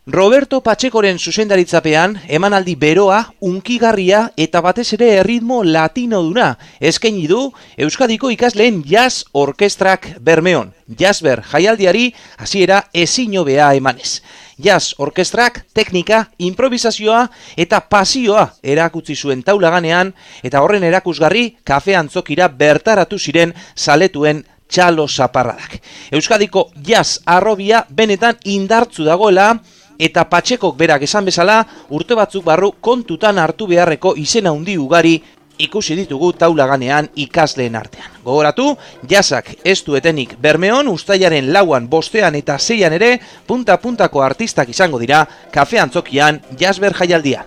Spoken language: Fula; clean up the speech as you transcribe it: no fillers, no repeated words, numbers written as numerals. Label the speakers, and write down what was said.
Speaker 1: Roberto Pachecoren zuzendaritzapean emanaldi beroa, unkigarria eta batez ere erritmo latinoduna eskaini du Euskadiko ikasleen jazz orkestrak Bermeon. Jazzber jaialdiari hasiera ezin hobea emanez. Jazz orkestrak teknika, improvisazioa eta pasioa erakutsi zuen taulaganean eta horren erakusgarri kafe antzokira bertaratu ziren zaletuen txalo zaparradak. Euskadiko jazz arrobia benetan indartzu dagoela eta Pachecok berak esan bezala urte batzuk barru kontutan hartu beharreko izen handi ugari ikusi ditugu taulaganean ikasleen artean. Gogoratu, jazzak ez du etenik Bermeon, uztailaren 4, 5 eta 6 ere punta-puntako artistak izango dira kafe antzokian Jazzber jaialdian.